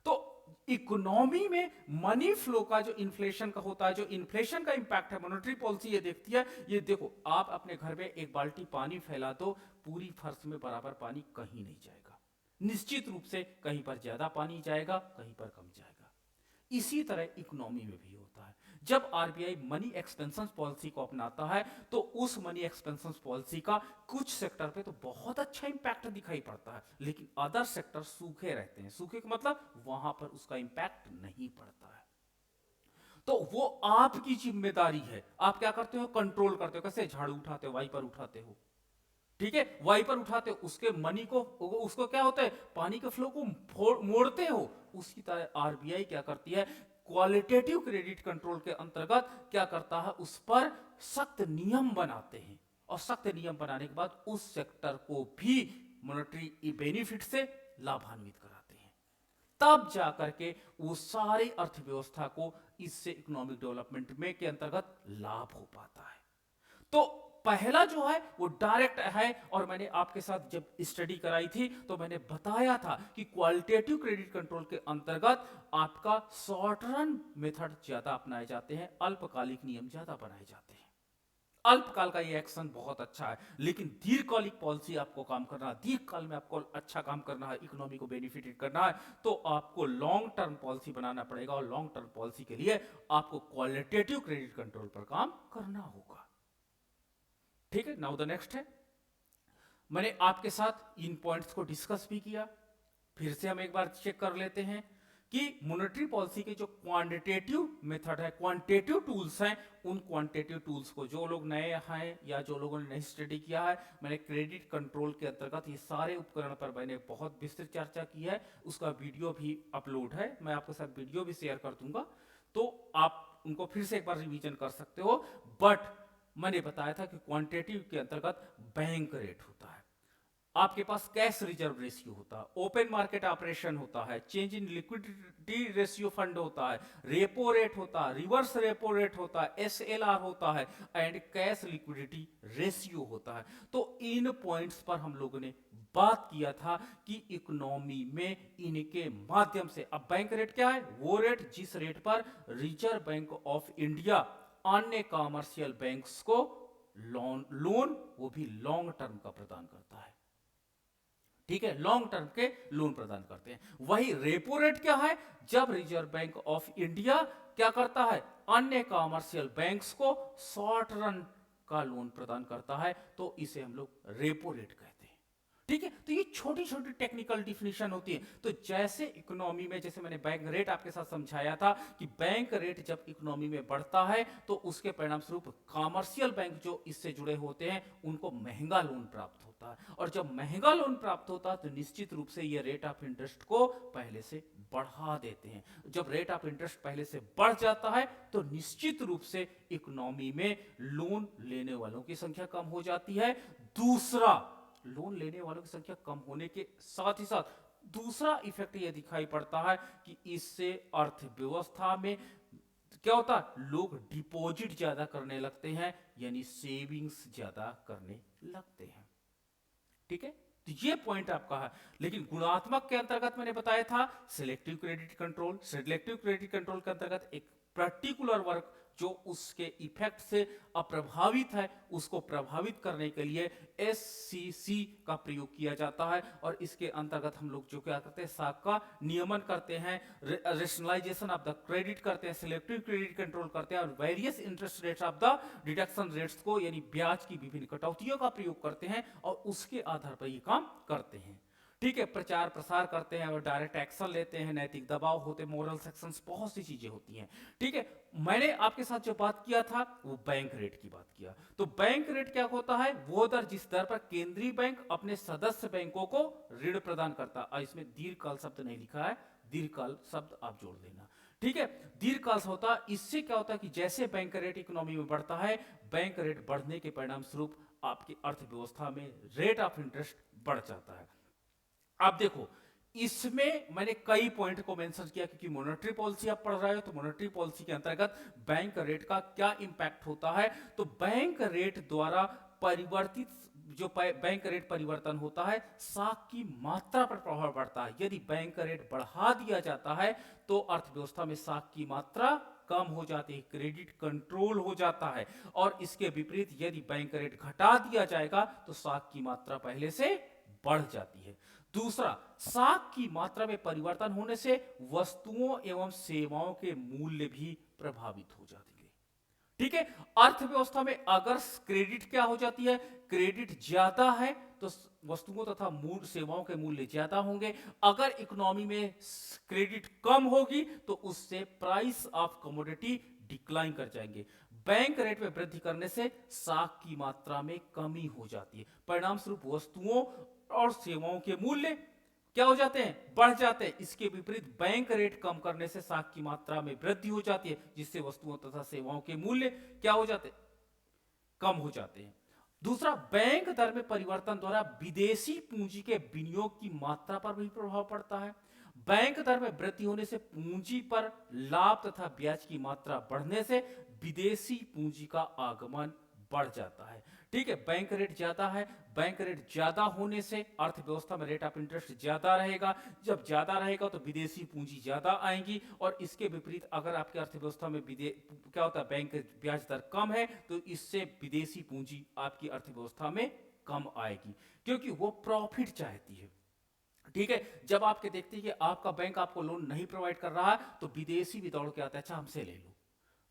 तो इकोनॉमी में मनी फ्लो का जो इन्फ्लेशन का होता है, जो इन्फ्लेशन का इंपैक्ट है, मॉनेटरी पॉलिसी ये देखती है। ये देखो, आप अपने घर में एक बाल्टी पानी फैला दो, पूरी फर्श में बराबर पानी कहीं नहीं जाएगा, निश्चित रूप से कहीं पर ज्यादा पानी जाएगा, कहीं पर कम जाएगा। इसी तरह इकोनॉमी में भी होता है। जब आरबीआई मनी एक्सपेंशन पॉलिसी को अपनाता है तो उस मनी एक्सपेंशन पॉलिसी का कुछ सेक्टर पे तो बहुत अच्छा इंपैक्ट दिखाई पड़ता है, लेकिन अदर सेक्टर सूखे रहते हैं। सूखे का मतलब वहां पर उसका इंपैक्ट नहीं पड़ता है। तो वो आपकी जिम्मेदारी है, आप क्या करते हो, कंट्रोल करते हो। कैसे? झाड़ू उठाते हो, वाइपर उठाते हो, ठीक है, वाइपर उठाते हो, उसके मनी को, उसको क्या होता है, पानी के फ्लो को मोड़ते हो। उसी तरह आरबीआई क्या करती है, क्वालिटेटिव क्रेडिट कंट्रोल के अंतर्गत क्या करता है, उस पर सख्त नियम बनाते हैं, और सख्त नियम बनाने के बाद उस सेक्टर को भी मॉनेटरी बेनिफिट से लाभान्वित कराते हैं। तब जाकर के वो सारी अर्थव्यवस्था को इससे इकोनॉमिक डेवलपमेंट में के अंतर्गत लाभ हो पाता है। तो पहला जो है वो डायरेक्ट है, और मैंने आपके साथ जब स्टडी कराई थी तो मैंने बताया था कि क्वालिटेटिव क्रेडिट कंट्रोल के अंतर्गत आपका शॉर्ट रन मेथड ज्यादा अपनाए जाते हैं, अल्पकालिक नियम ज्यादा बनाए जाते हैं। अल्पकाल का ये एक्शन बहुत अच्छा है, लेकिन दीर्घकालिक पॉलिसी आपको काम करना है, दीर्घकाल में आपको अच्छा काम करना है, इकोनॉमी को बेनिफिटेड करना है, तो आपको लॉन्ग टर्म पॉलिसी बनाना पड़ेगा, और लॉन्ग टर्म पॉलिसी के लिए आपको क्वालिटेटिव क्रेडिट कंट्रोल पर काम करना होगा। ठीक है, नाउ द नेक्स्ट है, मैंने आपके साथ इन पॉइंट्स को डिस्कस भी किया, फिर से हम एक बार चेक कर लेते हैं कि मॉनेटरी पॉलिसी के जो क्वांटिटेटिव मेथड है, क्वांटिटेटिव टूल्स हैं, उन क्वांटिटेटिव टूल्स को जो लोग नए हैं या जो लोगों ने नहीं स्टडी किया है, मैंने क्रेडिट कंट्रोल के अंतर्गत ये सारे उपकरण पर मैंने बहुत विस्तृत चर्चा की है, उसका वीडियो भी अपलोड है, मैं आपके साथ वीडियो भी शेयर कर दूंगा, तो आप उनको फिर से एक बार रिवीजन कर सकते हो। बट मैंने बताया था कि क्वांटिटेटिव के अंतर्गत बैंक रेट होता है, आपके पास कैश रिजर्व रेशियो होता है, ओपन मार्केट ऑपरेशन होता है, change in liquidity ratio fund होता है, रेपो रेट होता है, रिवर्स रेपो रेट होता है, एसएलआर होता है, एंड कैश लिक्विडिटी रेशियो होता है। तो इन पॉइंट्स पर हम लोगों ने बात किया था कि इकोनॉमी में इनके माध्यम से, अब बैंक रेट क्या है, वो रेट जिस रेट पर रिजर्व बैंक ऑफ इंडिया अन्य कॉमर्शियल बैंक्स को लोन वो भी लॉन्ग टर्म का प्रदान करता है। ठीक है, लॉन्ग टर्म के लोन प्रदान करते हैं। वही रेपो रेट क्या है, जब रिजर्व बैंक ऑफ इंडिया क्या करता है, अन्य कॉमर्शियल बैंक्स को शॉर्ट रन का लोन प्रदान करता है, तो इसे हम लोग रेपो रेट कहते हैं। ठीक है, तो ये छोटी छोटी टेक्निकल डिफिनेशन होती है। तो जैसे इकोनॉमी में, जैसे मैंने बैंक रेट आपके साथ समझाया था कि बैंक रेट जब इकोनॉमी में बढ़ता है तो उसके परिणाम स्वरूप कॉमर्शियल बैंक जो इससे जुड़े होते हैं उनको महंगा लोन प्राप्त होता है, और जब महंगा लोन प्राप्त होता है तो निश्चित रूप से ये रेट ऑफ इंटरेस्ट को पहले से बढ़ा देते हैं। जब रेट ऑफ इंटरेस्ट पहले से बढ़ जाता है तो निश्चित रूप से इकोनॉमी में लोन लेने वालों की संख्या कम हो जाती है। दूसरा, लोन लेने वालों की संख्या कम होने के साथ ही साथ दूसरा इफेक्ट यह दिखाई पड़ता है कि इससे अर्थव्यवस्था में क्या होता है, लोग डिपॉजिट ज्यादा करने लगते हैं, यानी सेविंग्स ज्यादा करने लगते हैं। ठीक है, तो ये पॉइंट आपका है। लेकिन गुणात्मक के अंतर्गत मैंने बताया था selective credit control, selective credit control के अंतर्गत एक पर्टिकुलर वर्ग जो उसके इफेक्ट से अप्रभावित है उसको प्रभावित करने के लिए एससीसी का प्रयोग किया जाता है, और इसके अंतर्गत हम लोग जो क्या करते हैं, साख का नियमन करते हैं, रेशनलाइजेशन ऑफ द क्रेडिट करते हैं, सिलेक्टिव क्रेडिट कंट्रोल करते हैं, और various interest rates of the deduction rates को, यानी ब्याज की विभिन्न कटौतियों का प्रयोग करते हैं, और उसके आधार पर ये काम करते हैं। ठीक है, प्रचार प्रसार करते हैं और डायरेक्ट एक्शन लेते हैं, नैतिक दबाव होते हैं, मोरल सेक्शंस, बहुत सी चीजें होती हैं। ठीक है, मैंने आपके साथ जो बात किया था वो बैंक रेट की बात किया। तो बैंक रेट क्या होता है, वो दर जिस दर पर केंद्रीय बैंक अपने सदस्य बैंकों को ऋण प्रदान करता है। इसमें दीर्घकाल शब्द नहीं लिखा है, दीर्घकाल शब्द आप जोड़ देना। ठीक है, दीर्घकाल से होता है। इससे क्या होता है कि जैसे बैंक रेट इकोनॉमी में बढ़ता है, बैंक रेट बढ़ने के परिणाम स्वरूप आपकी अर्थव्यवस्था में रेट ऑफ इंटरेस्ट बढ़ जाता है। अब देखो, इसमें मैंने कई पॉइंट को मेंशन किया, क्योंकि मॉनेटरी पॉलिसी आप पढ़ रहे हो, तो मॉनेटरी पॉलिसी के अंतर्गत बैंक रेट का क्या इंपैक्ट होता है। तो बैंक रेट द्वारा परिवर्तित जो बैंक रेट परिवर्तन होता है, साख की मात्रा पर प्रभाव पड़ता है। यदि बैंक रेट बढ़ा दिया जाता है तो अर्थव्यवस्था में साख की मात्रा कम हो जाती है, क्रेडिट कंट्रोल हो जाता है। और इसके विपरीत यदि बैंक रेट घटा दिया जाएगा तो साख की मात्रा पहले से बढ़ जाती है। दूसरा, साख की मात्रा में परिवर्तन होने से वस्तुओं एवं सेवाओं के मूल्य भी प्रभावित हो जाएंगे। ठीक है, अर्थव्यवस्था में अगर क्रेडिट क्या हो जाती है, क्रेडिट ज्यादा है तो वस्तुओं तथा मूल सेवाओं के मूल्य ज्यादा होंगे। अगर इकोनॉमी में क्रेडिट कम होगी तो उससे प्राइस ऑफ कमोडिटी डिक्लाइन कर जाएंगे। बैंक रेट में वृद्धि करने से साख की मात्रा में कमी हो जाती है, परिणाम स्वरूप वस्तुओं और सेवाओं के मूल्य क्या हो जाते हैं, बढ़ जाते हैं। इसके विपरीत बैंक रेट कम करने से साख की मात्रा में वृद्धि हो जाती है, जिससे वस्तुओं तथा सेवाओं के मूल्य क्या हो जाते हैं, कम हो जाते हैं। दूसरा, बैंक दर में परिवर्तन द्वारा विदेशी पूंजी के विनियोग की मात्रा पर भी प्रभाव पड़ता है। बैंक दर में वृद्धि होने से पूंजी पर लाभ तथा ब्याज की मात्रा बढ़ने से विदेशी पूंजी का आगमन बढ़ जाता है। ठीक है, बैंक रेट ज्यादा है, बैंक रेट ज्यादा होने से अर्थव्यवस्था में रेट ऑफ इंटरेस्ट ज्यादा रहेगा। जब ज्यादा रहेगा तो विदेशी पूंजी ज्यादा आएंगी, और इसके विपरीत अगर आपकी अर्थव्यवस्था में क्या होता है, बैंक ब्याज दर कम है तो इससे विदेशी पूंजी आपकी अर्थव्यवस्था में कम आएगी, क्योंकि वो प्रॉफिट चाहती है। ठीक है, जब आपके देखते हैं कि आपका बैंक आपको लोन नहीं प्रोवाइड कर रहा है तो विदेशी भी दौड़ के आता है, अच्छा हमसे ले लो।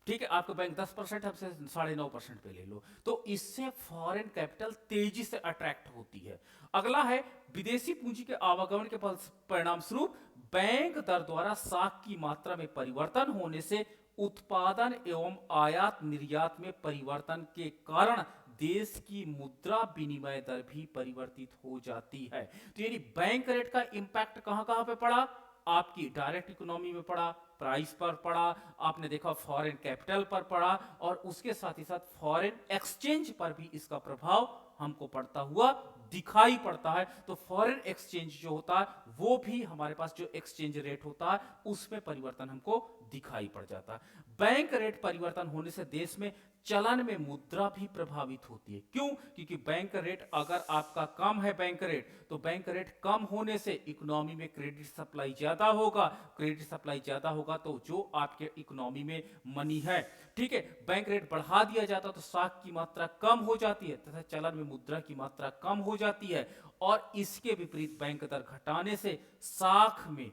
ठीक है, आपका बैंक 10% हमसे 9.5% पे ले लो। तो इससे फॉरेन कैपिटल तेजी से अट्रैक्ट होती है। अगला है, विदेशी पूंजी के आवागमन के परिणाम स्वरूप बैंक दर द्वारा साख की मात्रा में परिवर्तन होने से उत्पादन एवं आयात निर्यात में परिवर्तन के कारण देश की मुद्रा विनिमय दर भी परिवर्तित हो जाती है। तो यानी बैंक रेट का इंपैक्ट कहां कहां पे पड़ा, आपकी डायरेक्ट इकोनॉमी में पड़ा, प्राइस पर पड़ा, आपने देखा फॉरेन कैपिटल पर पड़ा, और उसके साथ ही साथ फॉरेन एक्सचेंज पर भी इसका प्रभाव हमको पड़ता हुआ दिखाई पड़ता है। तो फॉरेन एक्सचेंज जो होता है वो भी हमारे पास जो एक्सचेंज रेट होता है उसमें परिवर्तन हमको दिखाई पड़ जाता है। बैंक रेट परिवर्तन होने से देश में चलन में मुद्रा भी प्रभावित होती है। क्यों? क्योंकि बैंक रेट अगर आपका कम है, बैंक रेट, तो बैंक रेट कम होने से इकोनॉमी में क्रेडिट सप्लाई ज्यादा होगा, क्रेडिट सप्लाई ज्यादा होगा तो जो आपके इकोनॉमी में मनी है, ठीक है, बैंक रेट बढ़ा दिया जाता तो साख की मात्रा कम हो जाती है तथा चलन में मुद्रा की मात्रा कम हो जाती है। और इसके विपरीत बैंक दर घटाने से साख में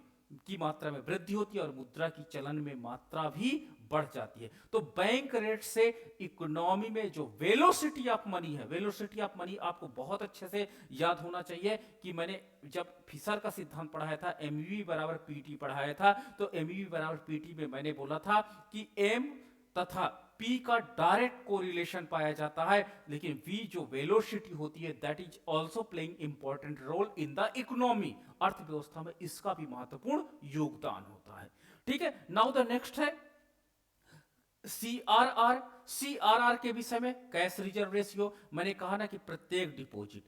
की मात्रा में वृद्धि होती है और मुद्रा की चलन में मात्रा भी बढ़ जाती है। तो बैंक रेट से इकोनॉमी में जो वेलोसिटी ऑफ मनी है, वेलोसिटी ऑफ मनी आपको बहुत अच्छे से याद होना चाहिए कि मैंने जब फिशर का सिद्धांत पढ़ाया था, एमवी बराबर पीटी पढ़ाया था, तो एमवी बराबर पीटी में मैंने बोला था कि एम तथा पी का डायरेक्ट कोरिलेशन पाया जाता है, लेकिन वी जो वेलोसिटी होती है that is also playing important role in the economy. अर्थव्यवस्था में इसका भी महत्वपूर्ण योगदान होता है। ठीक है, नाउ द नेक्स्ट है सीआरआर। सीआरआर के विषय में कैश रिजर्व रेशियो, मैंने कहा ना कि प्रत्येक डिपॉजिट,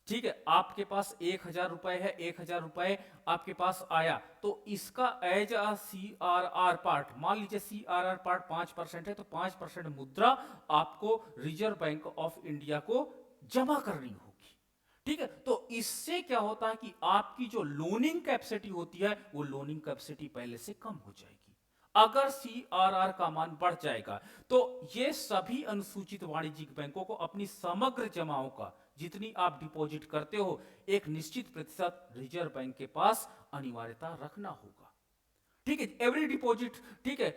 ठीक है, आपके पास 1,000 रुपए है, 1,000 रुपए आपके पास आया तो इसका एज अ सीआरआर पार्ट, मान लीजिए सीआरआर पार्ट 5% है तो 5% मुद्रा आपको रिजर्व बैंक ऑफ इंडिया को जमा करनी होगी। ठीक है, तो इससे क्या होता है कि आपकी जो लोनिंग कैपेसिटी होती है वो लोनिंग कैपेसिटी पहले से कम हो जाएगी। अगर सीआरआर का मान बढ़ जाएगा तो ये सभी अनुसूचित वाणिज्यिक बैंकों को अपनी समग्र जमाओं का, जितनी आप डिपॉजिट करते हो, एक निश्चित प्रतिशत रिजर्व बैंक के पास अनिवार्यता रखना होगा। ठीक है, एवरी डिपॉजिट, ठीक है,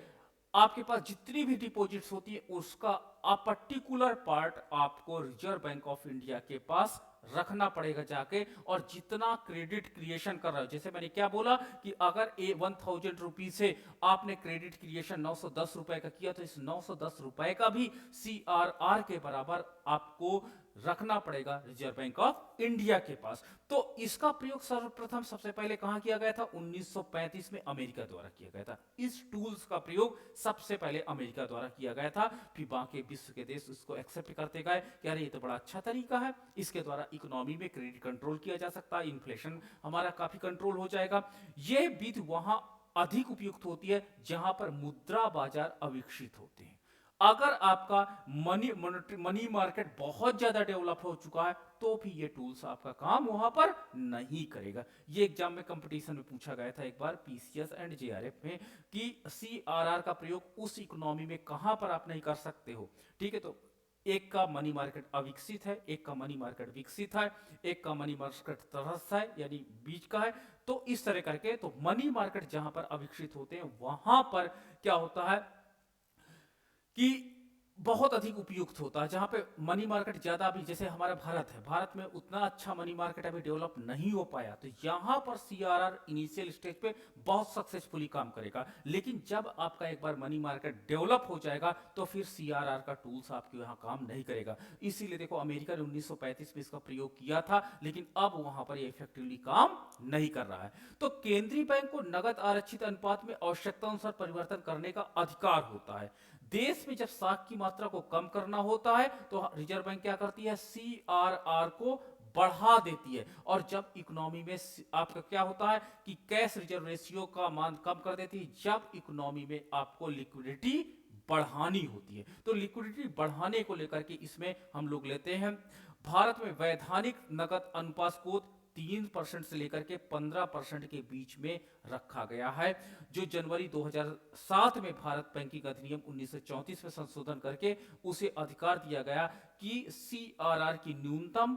आपके पास जितनी भी डिपॉजिट्स होती है उसका अ पर्टिकुलर पार्ट आपको रिजर्व बैंक ऑफ इंडिया के पास रखना पड़ेगा जाके। और जितना क्रेडिट क्रिएशन कर रहा है, जैसे मैंने क्या बोला कि अगर 1000 रुपीज से आपने क्रेडिट क्रिएशन 910 रुपए का किया, तो इस 910 रुपए का भी CRR के बराबर आपको रखना पड़ेगा रिजर्व बैंक ऑफ इंडिया के पास। तो इसका प्रयोग सर्वप्रथम सबसे पहले कहां किया गया था? 1935 में अमेरिका द्वारा किया गया था। इस टूल्स का प्रयोग सबसे पहले अमेरिका द्वारा किया गया था। फिर बाकी विश्व के देश इसको एक्सेप्ट करते गए कि अरे ये तो बड़ा अच्छा तरीका है, इसके द्वारा इकोनॉमी में क्रेडिट कंट्रोल किया जा सकता है, इन्फ्लेशन हमारा काफी कंट्रोल हो जाएगा। यह विधि वहां अधिक उपयुक्त होती है जहां पर मुद्रा बाजार अविकसित होते हैं। अगर आपका मनी मार्केट बहुत ज्यादा डेवलप हो चुका है तो भी ये टूल्स आपका काम वहां पर नहीं करेगा। ये एग्जाम में कंपटीशन में पूछा गया था एक बार पीसीएस एंड जेआरएफ में कि सीआरआर का प्रयोग उस इकोनॉमी में कहां पर आप नहीं कर सकते हो। ठीक है, तो एक का मनी मार्केट अविकसित है, एक का मनी मार्केट विकसित है, एक का मनी मार्केट तटस्थ है यानी बीच का है। तो इस तरह करके तो मनी मार्केट जहां पर अविकसित होते हैं वहां पर क्या होता है कि बहुत अधिक उपयुक्त होता है। जहां पे मनी मार्केट ज्यादा, भी जैसे हमारा भारत है, भारत में उतना अच्छा मनी मार्केट अभी डेवलप नहीं हो पाया, तो यहां पर सीआरआर इनिशियल स्टेज पे बहुत सक्सेसफुली काम करेगा। लेकिन जब आपका एक बार मनी मार्केट डेवलप हो जाएगा तो फिर सीआरआर का टूल्स आपके यहां काम नहीं करेगा। इसीलिए देखो अमेरिका ने 1935 में इसका प्रयोग किया था, लेकिन अब वहां पर ये इफेक्टिवली काम नहीं कर रहा है। तो केंद्रीय बैंक को नगद आरक्षित अनुपात में आवश्यकता अनुसार परिवर्तन करने का अधिकार होता है। देश में जब साख की मात्रा को कम करना होता है तो रिजर्व बैंक क्या करती है? सीआरआर को बढ़ा देती है। और जब इकोनॉमी में आपका क्या होता है कि कैश रिजर्व रेशियो का मान कम कर देती है, जब इकोनॉमी में आपको लिक्विडिटी बढ़ानी होती है। तो लिक्विडिटी बढ़ाने को लेकर के इसमें हम लोग लेते हैं भारत में वैधानिक नकद अनुपात को 3% से लेकर के 15% के बीच में रखा गया है, जो जनवरी 2007 में भारत बैंकिंग अधिनियम 1934 में संशोधन करके उसे अधिकार दिया गया कि सीआरआर की न्यूनतम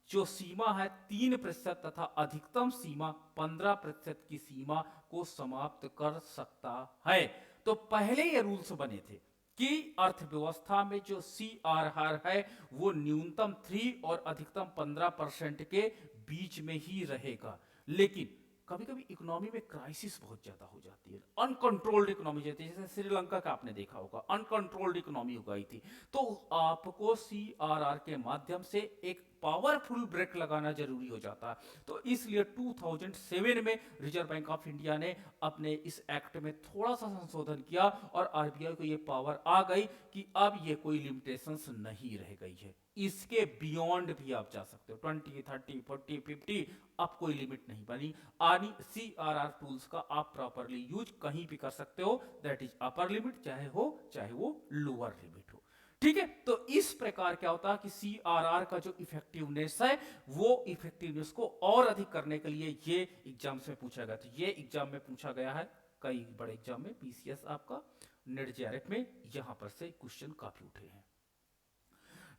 जो सीमा है 3% तथा अधिकतम सीमा 15% की सीमा को समाप्त कर सकता है। तो पहले ये रूल्स बने थे कि अर्थव्यवस्था में जो सीआरआर है वो न्यूनतम 3 और अधिकतम 15% के बीच में ही रहेगा। लेकिन कभी कभी इकोनॉमी में क्राइसिस बहुत ज्यादा हो जाती है, अनकंट्रोल्ड इकोनॉमी जाती है, जैसे श्रीलंका का आपने देखा होगा, अनकंट्रोल्ड इकोनॉमी हो गई थी। तो आपको सीआरआर के माध्यम से एक पावरफुल ब्रेक लगाना जरूरी हो जाता है। तो इसलिए 2007 में रिजर्व बैंक ऑफ इंडिया ने अपने इस एक्ट में थोड़ा सा संशोधन किया और आरबीआई को ये पावर आ गई कि अब ये कोई लिमिटेशंस नहीं रह गई है, इसके बियॉन्ड भी आप जा सकते हो, 20, 30, 40, 50, अब कोई लिमिट नहीं बनी। आनी सीआरआर टूल्स का आप प्रॉपरली यूज कहीं भी कर सकते हो, दैट इज अपर लिमिट चाहे वो लोअर लिमिट हो। ठीक है, तो इस प्रकार क्या होता है कि सीआरआर का जो इफेक्टिवनेस है वो इफेक्टिवनेस को और अधिक करने के लिए ये एग्जाम में पूछा गया। तो ये एग्जाम में पूछा गया है, कई बड़े एग्जाम में, पीसीएस आपका, नेट जेआरएफ में यहां पर से क्वेश्चन काफी उठे हैं।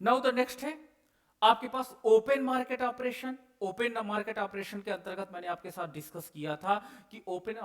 नाउ द नेक्स्ट है आपके पास open market operation. Open market operation के अंतर्गत मैंने आपके साथ डिस्कस किया था कि ओपन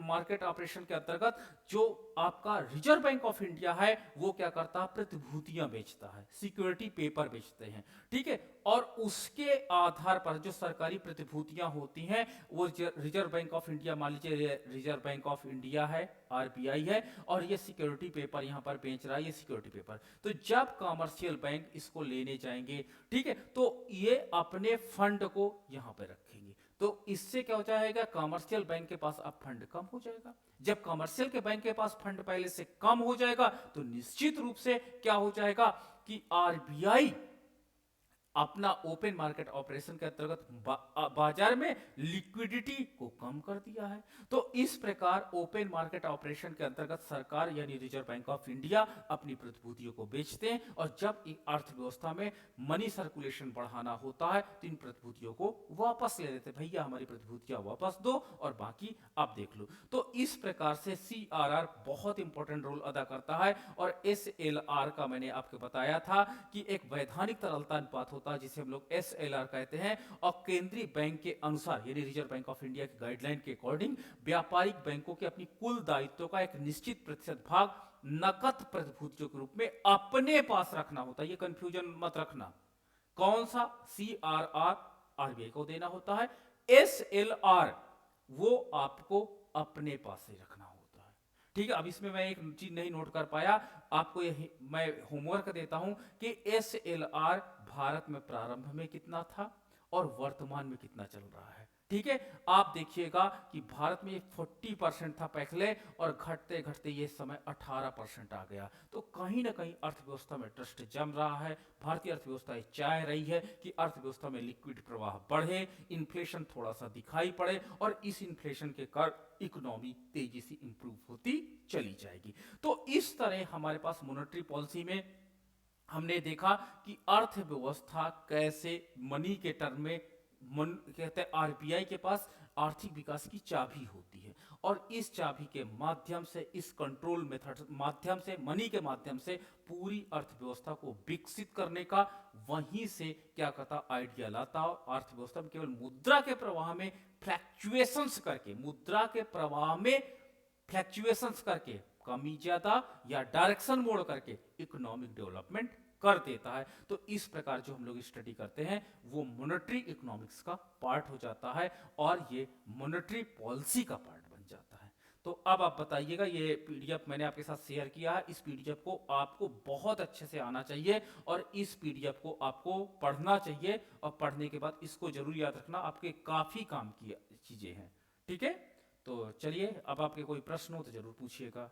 मार्केट ऑपरेशन के अंतर्गत जो आपका रिजर्व बैंक ऑफ इंडिया है वो क्या करता है? प्रतिभूतियां बेचता है, सिक्योरिटी पेपर बेचते हैं। ठीक है, और उसके आधार पर जो सरकारी प्रतिभूतियां होती हैं वो रिजर्व बैंक ऑफ इंडिया, मान लीजिए रिजर्व बैंक ऑफ इंडिया है, आरबीआई है, और ये सिक्योरिटी पेपर यहां पर बेच रहा है, ये सिक्योरिटी पेपर। तो जब कमर्शियल बैंक इसको लेने जाएंगे, ठीक है, तो ये अपने फंड को यहां पे रखेंगे। तो इससे क्या हो जाएगा? कमर्शियल बैंक के पास अब फंड कम हो जाएगा। जब कमर्शियल के बैंक के पास फंड पहले से कम हो जाएगा तो निश्चित रूप से क्या हो जाएगा कि आरबीआई अपना ओपन मार्केट ऑपरेशन के अंतर्गत बाजार में लिक्विडिटी को कम कर दिया है। तो इस प्रकार ओपन मार्केट ऑपरेशन के अंतर्गत सरकार यानी रिजर्व बैंक ऑफ इंडिया अपनी प्रतिभूतियों को बेचते हैं, और जब अर्थव्यवस्था में मनी सर्कुलेशन बढ़ाना होता है तो इन प्रतिभूतियों को वापस ले लेते, भैया हमारी प्रतिभूतियां वापस दो और बाकी आप देख लो। तो इस प्रकार से सीआरआर बहुत इंपॉर्टेंट रोल अदा करता है। और एसएलआर का मैंने आपको बताया था कि एक वैधानिक तरलता अनुपात होता है जिसे हम लोग एसएलआर कहते हैं, और केंद्रीय बैंक के अनुसार यानी रिजर्व बैंक ऑफ इंडिया की गाइडलाइन के अकॉर्डिंग व्यापारिक बैंकों के अपनी कुल दायित्व का एक निश्चित प्रतिशत भाग नकद प्रतिभूतियों के रूप में अपने पास रखना होता है। ये कंफ्यूजन मत रखना, कौन सा? CRR RBI को देना होता है। SLR वो आपको अपने पास ही रखना होता है। ठीक है, अब इसमें मैं एक चीज नहीं नोट कर पाया, आपको ये मैं होमवर्क देता हूं कि SLR भारत में प्रारंभ में कितना था और वर्तमान में कितना चल रहा है। ठीक है, आप देखिएगा कि भारत में 40% था पहले और घटते घटते ये समय 18% आ गया। तो कहीं ना कहीं अर्थव्यवस्था में ट्रस्ट जम रहा है। भारतीय अर्थव्यवस्था चाह रही है कि अर्थव्यवस्था में लिक्विड प्रवाह बढ़े, इन्फ्लेशन थोड़ा सा दिखाई पड़े और इस इन्फ्लेशन के कारण इकोनॉमी तेजी से इंप्रूव होती चली जाएगी। तो इस तरह हमारे पास मॉनेटरी पॉलिसी में हमने देखा कि अर्थव्यवस्था कैसे मनी के टर्म में कहते हैं आरबीआई के पास आर्थिक विकास की चाबी होती है और इस चाबी के माध्यम से, इस कंट्रोल मेथड माध्यम से, मनी के माध्यम से पूरी अर्थव्यवस्था को विकसित करने का वहीं से क्या कहता आइडिया लाता। अर्थव्यवस्था में केवल मुद्रा के प्रवाह में फ्लैक्चुएशंस करके, मुद्रा के प्रवाह में फ्लैक्चुएशंस करके, कमी ज्यादा या डायरेक्शन मोड़ करके इकोनॉमिक डेवलपमेंट कर देता है। तो इस प्रकार जो हम लोग स्टडी करते हैं वो मॉनेटरी इकोनॉमिक्स का पार्ट हो जाता है और ये मॉनेटरी पॉलिसी का पार्ट बन जाता है। तो अब आप बताइएगा, ये पीडीएफ मैंने आपके साथ शेयर किया है, इस पीडीएफ को आपको बहुत अच्छे से आना चाहिए और इस पीडीएफ को आपको पढ़ना चाहिए और पढ़ने के बाद इसको जरूर याद रखना, आपके काफी काम की चीजें हैं। ठीक है, तो चलिए अब आपके कोई प्रश्न हो तो जरूर पूछिएगा।